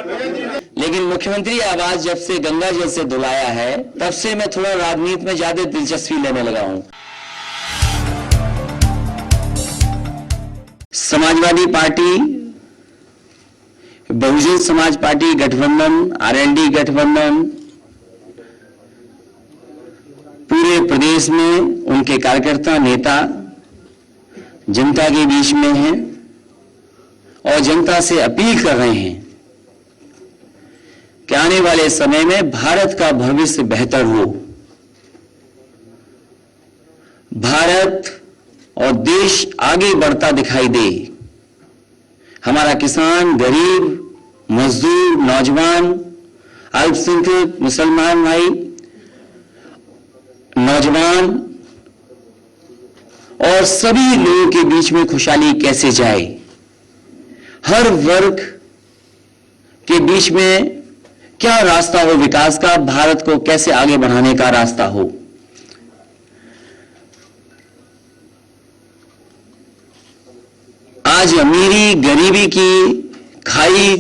लेकिन मुख्यमंत्री आवास जब से गंगा जल से धुलाया है, तब से मैं थोड़ा राजनीति में ज्यादा दिलचस्पी लेने लगा हूं। समाजवादी पार्टी, बहुजन समाज पार्टी गठबंधन, आरएलडी गठबंधन पूरे प्रदेश में उनके कार्यकर्ता नेता जनता के बीच में हैं और जनता से अपील कर रहे हैं कि आने वाले समय में भारत का भविष्य बेहतर हो। भारत और देश आगे बढ़ता दिखाई दे। हमारा किसान, गरीब, मजदूर, नौजवान, अल्पसंख्यक, मुसलमान भाई, नौजवान और सभी लोगों के बीच में खुशहाली कैसे जाए, हर वर्ग के बीच में क्या रास्ता हो विकास का, भारत को कैसे आगे बढ़ाने का रास्ता हो। आज अमीरी गरीबी की खाई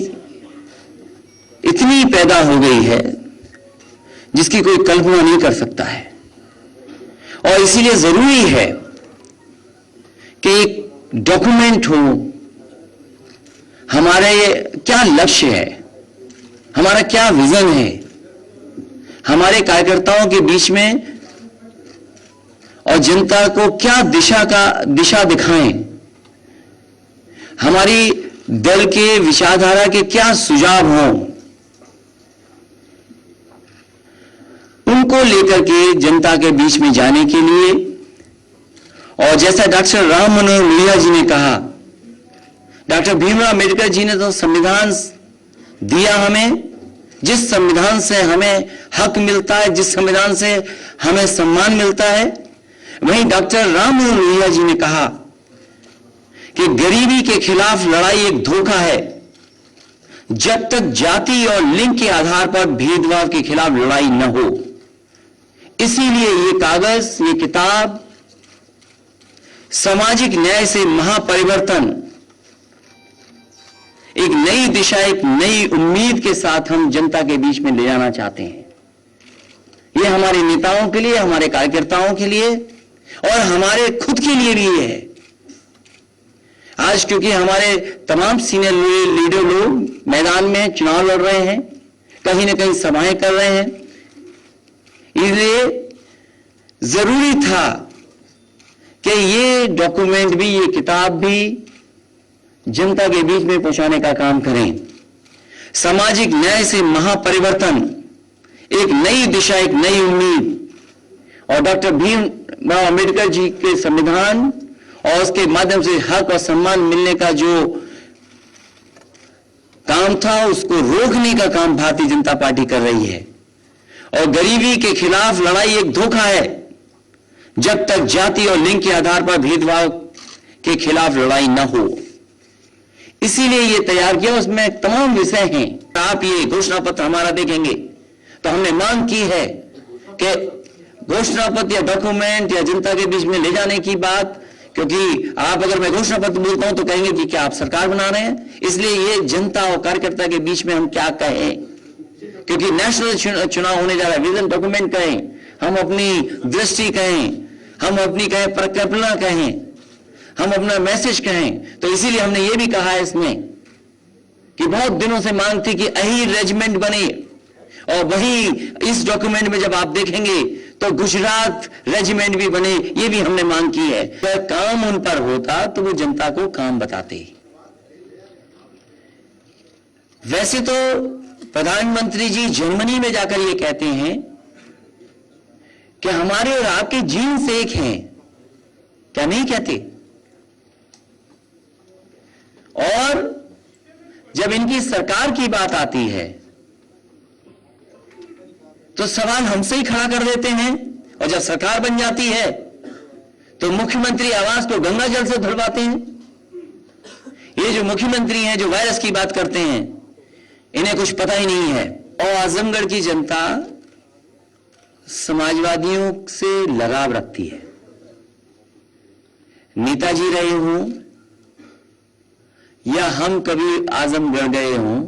इतनी पैदा हो गई है जिसकी कोई कल्पना नहीं कर सकता है, और इसीलिए जरूरी है कि एक डॉक्यूमेंट हो, हमारे क्या लक्ष्य है, हमारा क्या विजन है, हमारे कार्यकर्ताओं के बीच में और जनता को क्या दिशा दिखाएं, हमारी दल के विचारधारा के क्या सुझाव हों, उनको लेकर के जनता के बीच में जाने के लिए। और जैसा डॉक्टर राम मनोहर लोहिया जी ने कहा, डॉक्टर भीमराव अम्बेडकर जी ने तो संविधान दिया हमें, जिस संविधान से हमें हक मिलता है, जिस संविधान से हमें सम्मान मिलता है, वहीं डॉक्टर राम मनोहर लोहिया जी ने कहा कि गरीबी के खिलाफ लड़ाई एक धोखा है। जब तक जाति और लिंग के आधार पर भेदभाव के खिलाफ लड़ाई न हो, इसीलिए ये कागज, ये किताब सामाजिक न्याय से महापरिवर्तन, एक नई दिशा, एक नई उम्मीद के साथ हम जनता के बीच में ले जाना चाहते हैं। ये हमारे नेताओं के लिए, हमारे कार्यकर्ताओं के लिए और हमारे खुद के लिए भी है। आज क्योंकि हमारे तमाम सीनियर लीडर लोग मैदान में चुनाव लड़ रहे हैं, कहीं ना कहीं सभाएं कर रहे हैं, इसलिए जरूरी था कि ये डॉक्यूमेंट भी, ये किताब भी जनता के बीच में पहुंचाने का काम करें। सामाजिक न्याय से महापरिवर्तन, एक नई दिशा, एक नई उम्मीद, और डॉक्टर भीमराव अम्बेडकर जी के संविधान और उसके माध्यम से हक और सम्मान मिलने का जो काम था, उसको रोकने का काम भारतीय जनता पार्टी कर रही है। और गरीबी के खिलाफ लड़ाई एक धोखा है। जब तक जाति और लिंग के आधार पर भेदभाव के खिलाफ लड़ाई न हो, इसीलिए ये तैयार किया। उसमें तमाम विषय हैं। आप ये घोषणा पत्र हमारा देखेंगे तो हमने मांग की है कि घोषणा पत्र या डॉक्यूमेंट या जनता के बीच में ले जाने की बात, क्योंकि आप अगर मैं घोषणा पत्र बोलता हूं तो कहेंगे कि क्या आप सरकार बना रहे हैं। इसलिए ये जनता और कार्यकर्ता के बीच में हम क्या कहें, क्योंकि नेशनल चुनाव होने जा रहा है। विजन डॉक्यूमेंट कहें, हम अपनी दृष्टि कहें, हम अपनी कहें परिकल्पना कहें, हम अपना मैसेज कहें। तो इसीलिए हमने ये भी कहा है इसमें कि बहुत दिनों से मांग थी कि अहीर रेजिमेंट बने, और वही इस डॉक्यूमेंट में जब आप देखेंगे तो गुजरात रेजिमेंट भी बने। ये भी हमने मांग की है। अगर काम उन पर होता तो वो जनता को काम बताते। वैसे तो प्रधानमंत्री जी जर्मनी में जाकर ये कहते हैं कि हमारे और आपके जीन्स एक हैं, क्या नहीं कहते? और जब इनकी सरकार की बात आती है तो सवाल हमसे ही खड़ा कर देते हैं, और जब सरकार बन जाती है तो मुख्यमंत्री आवास को गंगा जल से धुलवाते हैं। ये जो मुख्यमंत्री हैं जो वायरस की बात करते हैं, इन्हें कुछ पता ही नहीं है। और आजमगढ़ की जनता समाजवादियों से लगाव रखती है। नेताजी रहे हों या हम कभी आजमगढ़ गए हों,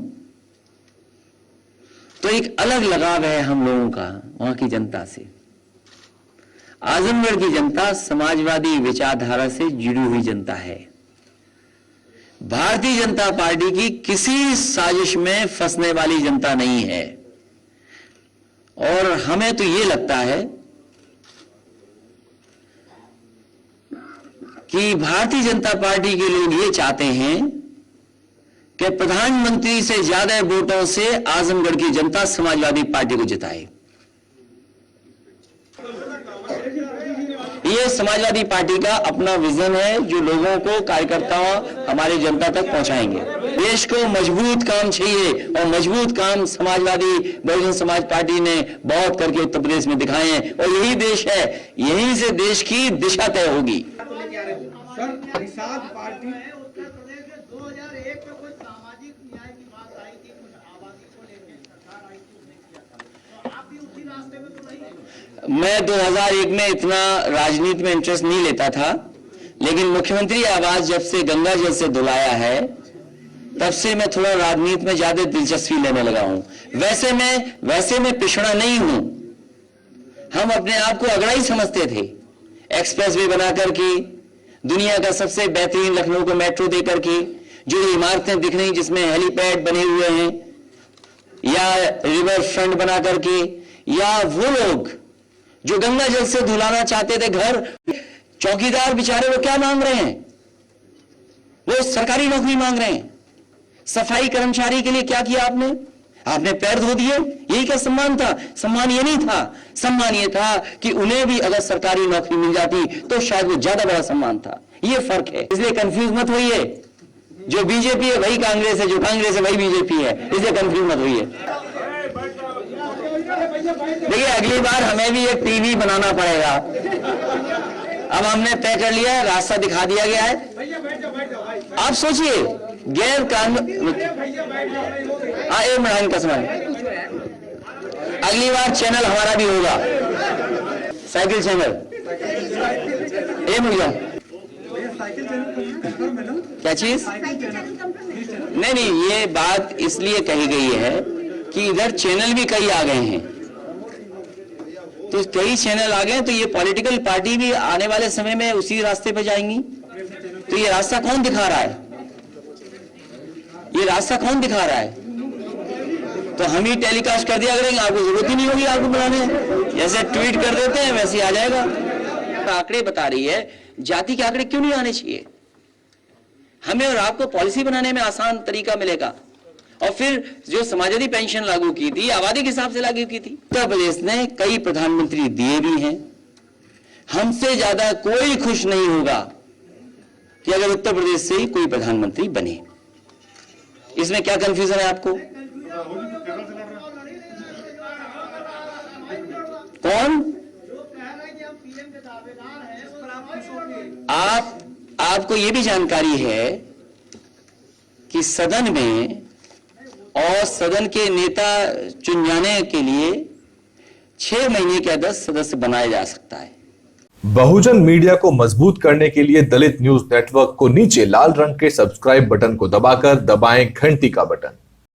तो एक अलग लगाव है हम लोगों का वहां की जनता से। आजमगढ़ की जनता समाजवादी विचारधारा से जुड़ी हुई जनता है। भारतीय जनता पार्टी की किसी साजिश में फंसने वाली जनता नहीं है। और हमें तो यह लगता है कि भारतीय जनता पार्टी के लोग ये चाहते हैं कि प्रधानमंत्री से ज्यादा वोटों से आजमगढ़ की जनता समाजवादी पार्टी को जिताए। ये समाजवादी पार्टी का अपना विजन है जो लोगों को, कार्यकर्ताओं, हमारी जनता तक पहुंचाएंगे। देश को मजबूत काम चाहिए और मजबूत काम समाजवादी बहुजन समाज पार्टी ने बहुत करके उत्तर प्रदेश में दिखाए हैं और यही देश है, यहीं से देश की दिशा तय होगी। सर, निषाद पार्टी उत्तर प्रदेश में 2001 में कोई सामाजिक न्याय की बात आई थी, कुछ आबादी को लेकर सरकार आई थी, उसने किया था, तो आप भी उसी रास्ते में तो नहीं है। मैं 2001 में इतना राजनीति में इंटरेस्ट नहीं लेता था, लेकिन मुख्यमंत्री आवास जब से गंगा जल से धुलाया है तब से मैं थोड़ा राजनीति में ज्यादा दिलचस्पी लेने लगा हूं। वैसे मैं पिछड़ा नहीं हूं। हम अपने आप को अगड़ा ही समझते थे। एक्सप्रेसवे बनाकर के, दुनिया का सबसे बेहतरीन लखनऊ को मेट्रो देकर के, जो इमारतें दिख रही जिसमें हेलीपैड बने हुए हैं, या रिवर फ्रंट बना करके, या वो लोग जो गंगा जल से धुलाना चाहते थे घर, चौकीदार बेचारे वो क्या मांग रहे हैं? वो सरकारी नौकरी मांग रहे हैं। सफाई कर्मचारी के लिए क्या किया आपने? आपने पैर धो दिए। यही क्या सम्मान था? सम्मान ये नहीं था। सम्मान ये था कि उन्हें भी अगर सरकारी नौकरी मिल जाती तो शायद वो ज्यादा बड़ा सम्मान था। ये फर्क है। इसलिए कंफ्यूज मत होइए। जो बीजेपी है वही कांग्रेस है, जो कांग्रेस है वही बीजेपी है, इसलिए कंफ्यूज मत होइए। देखिए, अगली बार हमें भी एक टीवी बनाना पड़ेगा। अब हमने तय कर लिया है, रास्ता दिखा दिया गया है। आप सोचिए, गैर कानूनी एक मिनट का समय, अगली बार चैनल हमारा भी होगा, साइकिल चैनल। ये मिल जाओ क्या चीज? नहीं, ये बात इसलिए कही गई है कि इधर चैनल भी कई आ गए हैं। तो कई चैनल आ गए तो ये पॉलिटिकल पार्टी भी आने वाले समय में उसी रास्ते पे जाएंगी। तो ये रास्ता कौन दिखा रहा है? ये रास्ता कौन दिखा रहा है? तो हम ही टेलीकास्ट कर दिया करेंगे, आपको जरूरत ही नहीं होगी आपको बुलाने। जैसे ट्वीट कर देते हैं वैसे ही आ जाएगा। आंकड़े बता रही है, जाति के आंकड़े क्यों नहीं आने चाहिए? हमें और आपको पॉलिसी बनाने में आसान तरीका मिलेगा। और फिर जो समाजवादी पेंशन लागू की थी, आबादी के हिसाब से लागू की थी। उत्तर प्रदेश ने कई प्रधानमंत्री दिए भी हैं। हमसे ज्यादा कोई खुश नहीं होगा कि अगर उत्तर प्रदेश से ही कोई प्रधानमंत्री बने। इसमें क्या कंफ्यूजन है आपको? कौन? आपको यह भी जानकारी है कि सदन में और सदन के नेता चुन जाने के लिए 6 महीने के अंदर सदस्य बनाया जा सकता है। बहुजन मीडिया को मजबूत करने के लिए दलित न्यूज नेटवर्क को नीचे लाल रंग के सब्सक्राइब बटन को दबाकर दबाएं घंटी का बटन।